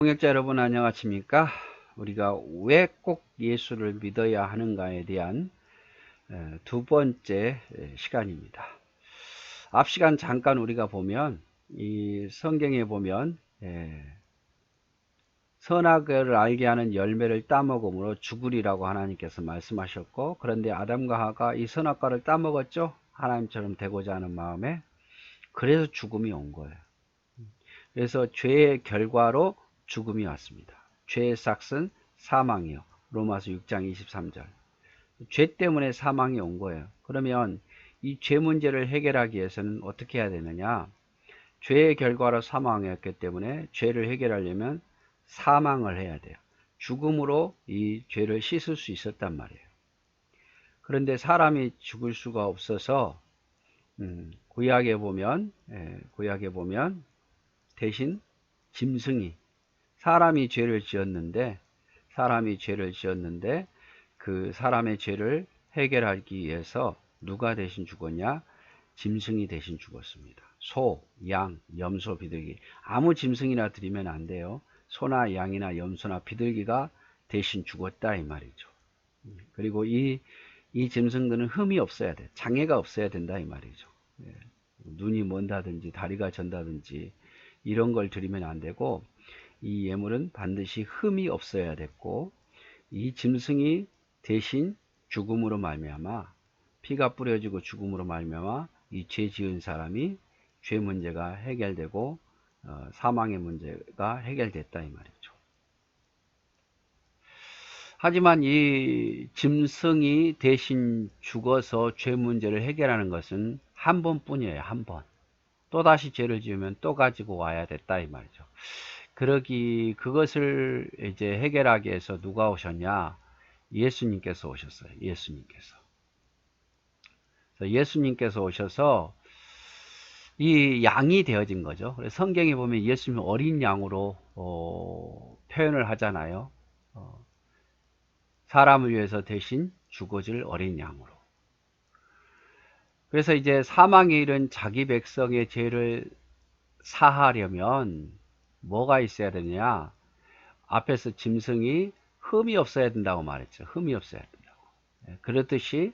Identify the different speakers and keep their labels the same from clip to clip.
Speaker 1: 동역자 여러분 안녕하십니까? 우리가 왜 꼭 예수를 믿어야 하는가에 대한 두 번째 시간입니다. 앞 시간 잠깐 우리가 보면 이 성경에 보면 선악을 알게 하는 열매를 따먹음으로 죽으리라고 하나님께서 말씀하셨고, 그런데 아담과 하와가 이 선악과를 따먹었죠. 하나님처럼 되고자 하는 마음에. 그래서 죽음이 온 거예요. 그래서 죄의 결과로 죽음이 왔습니다. 죄의 삭은 사망이요. 로마서 6장 23절. 죄 때문에 사망이 온 거예요. 그러면 이 죄 문제를 해결하기 위해서는 어떻게 해야 되느냐? 죄의 결과로 사망이었기 때문에 죄를 해결하려면 사망을 해야 돼요. 죽음으로 이 죄를 씻을 수 있었단 말이에요. 그런데 사람이 죽을 수가 없어서 구약에 보면 대신 짐승이 사람이 죄를 지었는데 그 사람의 죄를 해결하기 위해서 누가 대신 죽었냐? 짐승이 대신 죽었습니다. 소, 양, 염소, 비둘기. 아무 짐승이나 드리면 안 돼요. 소나 양이나 염소나 비둘기가 대신 죽었다 이 말이죠. 그리고 이 짐승들은 흠이 없어야 돼. 장애가 없어야 된다 이 말이죠. 눈이 먼다든지 다리가 전다든지 이런 걸 드리면 안 되고, 이 예물은 반드시 흠이 없어야 됐고, 이 짐승이 대신 죽음으로 말미암아, 피가 뿌려지고 죽음으로 말미암아 이 죄 지은 사람이 죄 문제가 해결되고 사망의 문제가 해결됐다 이 말이죠. 하지만 이 짐승이 대신 죽어서 죄 문제를 해결하는 것은 한 번뿐이에요. 한 번. 또다시 죄를 지으면 또 가지고 와야 됐다 이 말이죠. 그것을 이제 해결하기 위해서 누가 오셨냐? 예수님께서 오셨어요. 예수님께서 오셔서 이 양이 되어진 거죠. 그래서 성경에 보면 예수님이 어린 양으로 표현을 하잖아요. 사람을 위해서 대신 죽어질 어린 양으로. 그래서 이제 사망에 이른 자기 백성의 죄를 사하려면 뭐가 있어야 되느냐? 앞에서 짐승이 흠이 없어야 된다고 말했죠. 흠이 없어야 된다고. 그렇듯이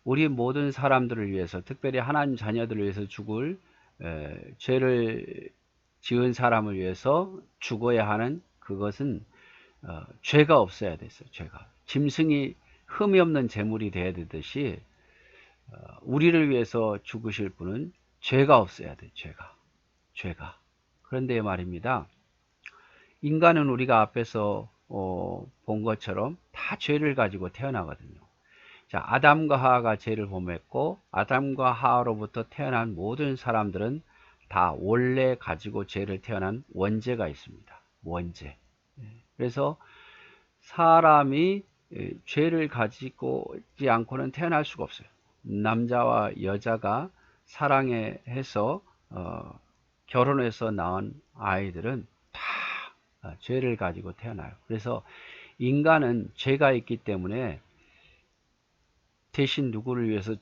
Speaker 1: 우리 모든 사람들을 위해서, 특별히 하나님 자녀들을 위해서 죽을 죄를 지은 사람을 위해서 죽어야 하는 그것은 죄가 없어야 됐어요. 짐승이 흠이 없는 제물이 되어야 되듯이 우리를 위해서 죽으실 분은 죄가 없어야 돼. 죄가. 그런데 말입니다. 인간은 우리가 앞에서 본 것처럼 다 죄를 가지고 태어나거든요. 자, 아담과 하와가 죄를 범했고, 아담과 하와로부터 태어난 모든 사람들은 다 원래 가지고 죄를 태어난 원죄가 있습니다. 원죄. 그래서 사람이 죄를 가지고 있지 않고는 태어날 수가 없어요. 남자와 여자가 사랑해서 결혼해서 낳은 아이들은 다 죄를 가지고 태어나요. 그래서 인간은 죄가 있기 때문에 대신 누구를 위해서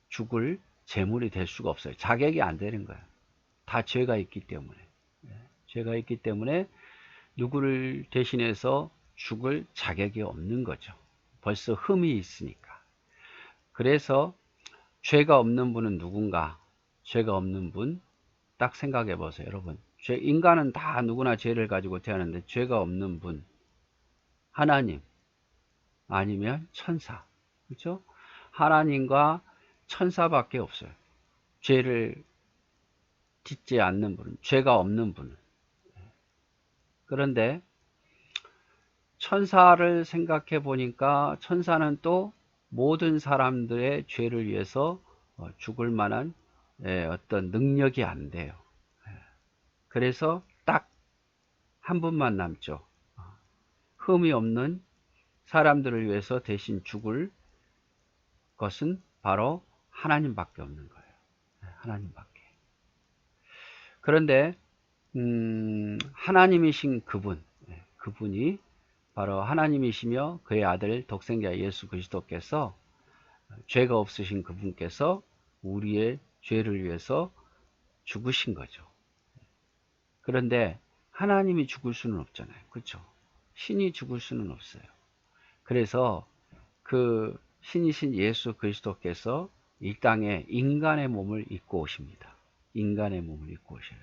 Speaker 1: 죽을 제물이 될 수가 없어요. 자격이 안 되는 거예요. 다 죄가 있기 때문에. 죄가 있기 때문에 누구를 대신해서 죽을 자격이 없는 거죠. 벌써 흠이 있으니까. 그래서 죄가 없는 분은 누군가? 죄가 없는 분 딱 생각해 보세요. 여러분, 인간은 다 누구나 죄를 가지고 태어났는데 죄가 없는 분, 하나님 아니면 천사, 그렇죠? 하나님과 천사밖에 없어요. 죄를 짓지 않는 분은, 죄가 없는 분은. 그런데 천사를 생각해 보니까 천사는 또 모든 사람들의 죄를 위해서 죽을 만한 어떤 능력이 안 돼요. 그래서 딱 한 분만 남죠. 흠이 없는 사람들을 위해서 대신 죽을 것은 바로 하나님밖에 없는 거예요. 하나님밖에. 그런데 하나님이신 그분이 바로 하나님이시며 그의 아들 독생자 예수 그리스도께서, 죄가 없으신 그분께서 우리의 죄를 위해서 죽으신 거죠. 그런데 하나님이 죽을 수는 없잖아요. 그렇죠? 신이 죽을 수는 없어요. 그래서 그 신이신 예수 그리스도께서 이 땅에 인간의 몸을 입고 오십니다. 인간의 몸을 입고 오셔요.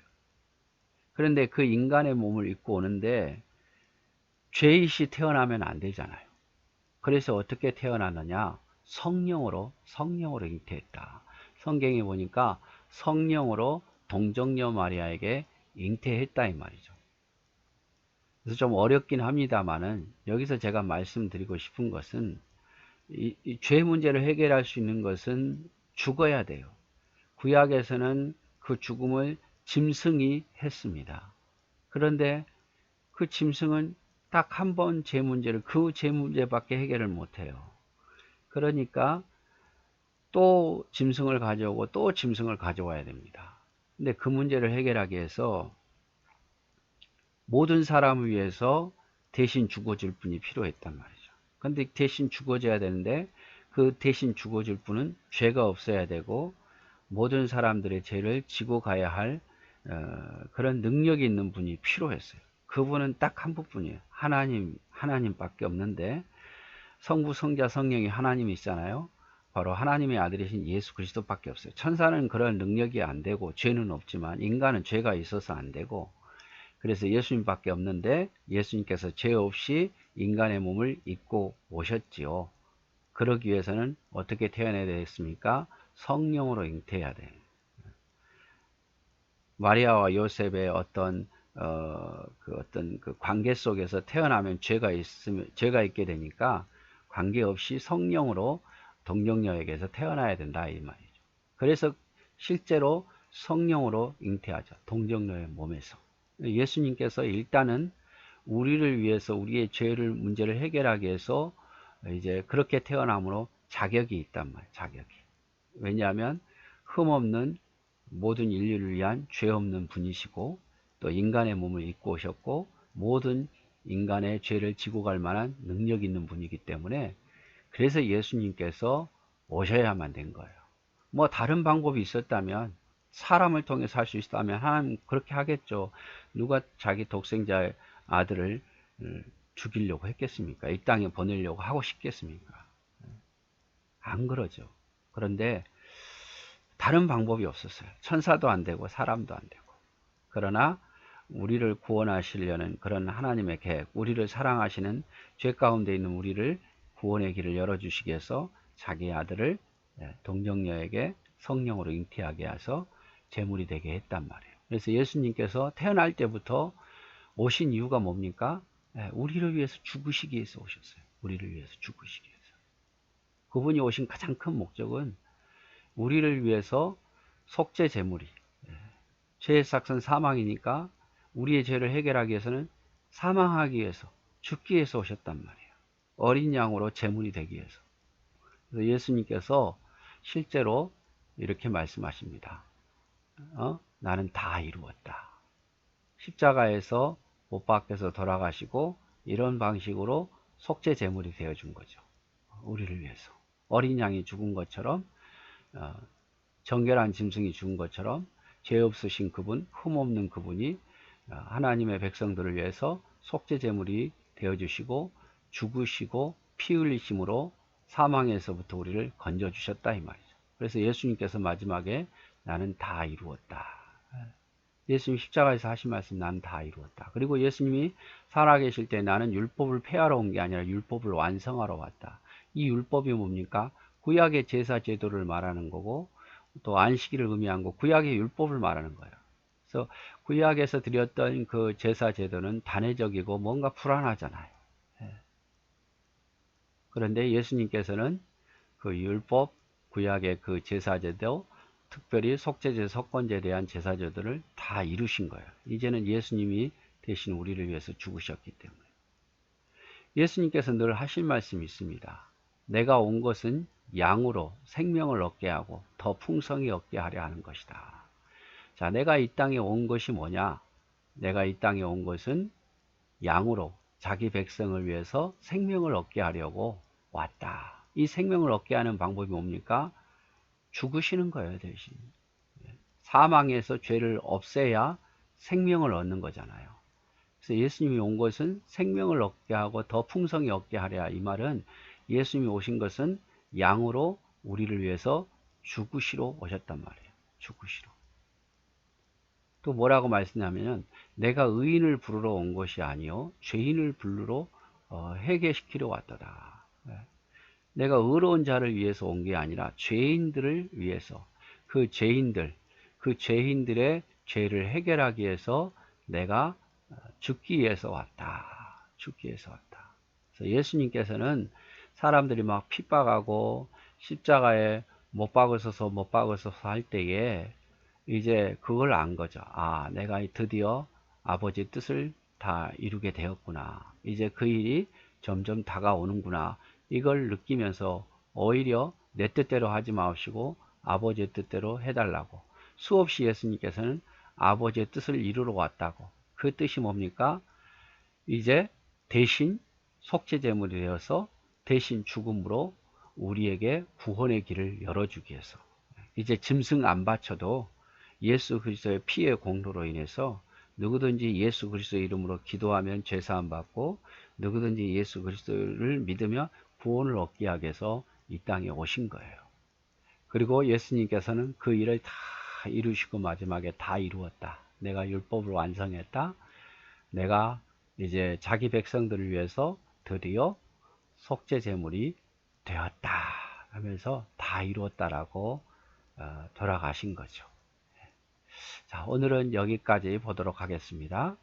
Speaker 1: 그런데 그 인간의 몸을 입고 오는데 죄이시 태어나면 안 되잖아요. 그래서 어떻게 태어나느냐? 성령으로 잉태했다. 성경에 보니까 성령으로 동정녀 마리아에게 잉태했다 이 말이죠. 그래서 좀 어렵긴 합니다만은 여기서 제가 말씀드리고 싶은 것은 이 죄 문제를 해결할 수 있는 것은 죽어야 돼요. 구약에서는 그 죽음을 짐승이 했습니다. 그런데 그 짐승은 딱 한 번 죄 문제를 그 죄 문제밖에 해결을 못해요. 그러니까 또 짐승을 가져오고 또 짐승을 가져와야 됩니다. 근데 그 문제를 해결하기 위해서 모든 사람을 위해서 대신 죽어줄 분이 필요했단 말이죠. 근데 대신 죽어줘야 되는데 그 대신 죽어줄 분은 죄가 없어야 되고 모든 사람들의 죄를 지고 가야 할 그런 능력이 있는 분이 필요했어요. 그분은 딱 한 분뿐이에요. 하나님밖에 없는데 성부, 성자, 성령이 하나님이 있잖아요. 바로 하나님의 아들이신 예수 그리스도밖에 없어요. 천사는 그런 능력이 안 되고 죄는 없지만 인간은 죄가 있어서 안 되고 그래서 예수님밖에 없는데 예수님께서 죄 없이 인간의 몸을 입고 오셨지요. 그러기 위해서는 어떻게 태어나야 되겠습니까? 성령으로 잉태해야 돼. 마리아와 요셉의 어떤 그 관계 속에서 태어나면 죄가 있게 되니까 관계없이 성령으로 동정녀에게서 태어나야 된다 이 말이죠. 그래서 실제로 성령으로 잉태하죠. 동정녀의 몸에서. 예수님께서 일단은 우리를 위해서 우리의 죄를 문제를 해결하기 위해서 이제 그렇게 태어남으로 자격이 있단 말이에요. 자격이. 왜냐하면 흠없는 모든 인류를 위한 죄 없는 분이시고 또 인간의 몸을 입고 오셨고 모든 인간의 죄를 지고 갈 만한 능력 있는 분이기 때문에 그래서 예수님께서 오셔야만 된 거예요. 뭐 다른 방법이 있었다면 사람을 통해서 할 수 있었다면 하나님 그렇게 하겠죠. 누가 자기 독생자의 아들을 죽이려고 했겠습니까? 이 땅에 보내려고 하고 싶겠습니까? 안 그러죠. 그런데 다른 방법이 없었어요. 천사도 안 되고 사람도 안 되고. 그러나 우리를 구원하시려는 그런 하나님의 계획, 우리를 사랑하시는 죄 가운데 있는 우리를 구원의 길을 열어주시기 위해서 자기 아들을 동정녀에게 성령으로 잉태하게 해서 제물이 되게 했단 말이에요. 그래서 예수님께서 태어날 때부터 오신 이유가 뭡니까? 우리를 위해서 죽으시기 위해서 오셨어요. 우리를 위해서 죽으시기 위해서. 그분이 오신 가장 큰 목적은 우리를 위해서 속죄 제물이 죄의 삭은 사망이니까 우리의 죄를 해결하기 위해서는 사망하기 위해서 죽기 위해서 오셨단 말이에요. 어린 양으로 제물이 되기 위해서. 그래서 예수님께서 실제로 이렇게 말씀하십니다. 나는 다 이루었다. 십자가에서 못 박혀서 돌아가시고 이런 방식으로 속죄 제물이 되어준 거죠. 우리를 위해서. 어린 양이 죽은 것처럼 정결한 짐승이 죽은 것처럼 죄 없으신 그분, 흠없는 그분이 하나님의 백성들을 위해서 속죄 제물이 되어주시고 죽으시고 피 흘리심으로 사망에서부터 우리를 건져주셨다 이 말이죠. 그래서 예수님께서 마지막에 나는 다 이루었다. 예수님 십자가에서 하신 말씀 나는 다 이루었다. 그리고 예수님이 살아계실 때 나는 율법을 폐하러 온 게 아니라 율법을 완성하러 왔다. 이 율법이 뭡니까? 구약의 제사 제도를 말하는 거고 또 안식일을 의미한 거 구약의 율법을 말하는 거예요. 그래서 구약에서 드렸던 그 제사 제도는 단회적이고 뭔가 불안하잖아요. 그런데 예수님께서는 그 율법 구약의 그 제사 제도 특별히 속죄제, 속건제에 대한 제사 제도를 다 이루신 거예요. 이제는 예수님이 대신 우리를 위해서 죽으셨기 때문에. 예수님께서 늘 하실 말씀이 있습니다. 내가 온 것은 양으로 생명을 얻게 하고 더 풍성히 얻게 하려 하는 것이다. 자, 내가 이 땅에 온 것이 뭐냐? 내가 이 땅에 온 것은 양으로 자기 백성을 위해서 생명을 얻게 하려고 왔다. 이 생명을 얻게 하는 방법이 뭡니까? 죽으시는 거예요, 대신. 사망에서 죄를 없애야 생명을 얻는 거잖아요. 그래서 예수님이 온 것은 생명을 얻게 하고 더 풍성히 얻게 하랴. 이 말은 예수님이 오신 것은 양으로 우리를 위해서 죽으시러 오셨단 말이에요. 죽으시러. 또 뭐라고 말씀하냐면 내가 의인을 부르러 온 것이 아니요 죄인을 부르러 회개시키러 왔도다. 내가 의로운 자를 위해서 온 게 아니라 죄인들을 위해서 그 죄인들의 죄를 해결하기 위해서 내가 죽기 위해서 왔다. 죽기 위해서 왔다. 그래서 예수님께서는 사람들이 막 핍박하고 십자가에 못 박으셔서 할 때에 이제 그걸 안 거죠. 아, 내가 드디어 아버지 뜻을 다 이루게 되었구나. 이제 그 일이 점점 다가오는구나. 이걸 느끼면서 오히려 내 뜻대로 하지 마시고 아버지의 뜻대로 해달라고. 수없이 예수님께서는 아버지의 뜻을 이루러 왔다고. 그 뜻이 뭡니까? 이제 대신 속죄제물이 되어서 대신 죽음으로 우리에게 구원의 길을 열어주기 위해서. 이제 짐승 안 바쳐도 예수 그리스도의 피의 공로로 인해서 누구든지 예수 그리스도의 이름으로 기도하면 죄사함 받고 누구든지 예수 그리스도를 믿으며 구원을 얻게 하기 위해서 이 땅에 오신 거예요. 그리고 예수님께서는 그 일을 다 이루시고 마지막에 다 이루었다. 내가 율법을 완성했다. 내가 이제 자기 백성들을 위해서 드디어 속죄 제물이 되었다 하면서 다 이루었다라고 돌아가신 거죠. 자, 오늘은 여기까지 보도록 하겠습니다.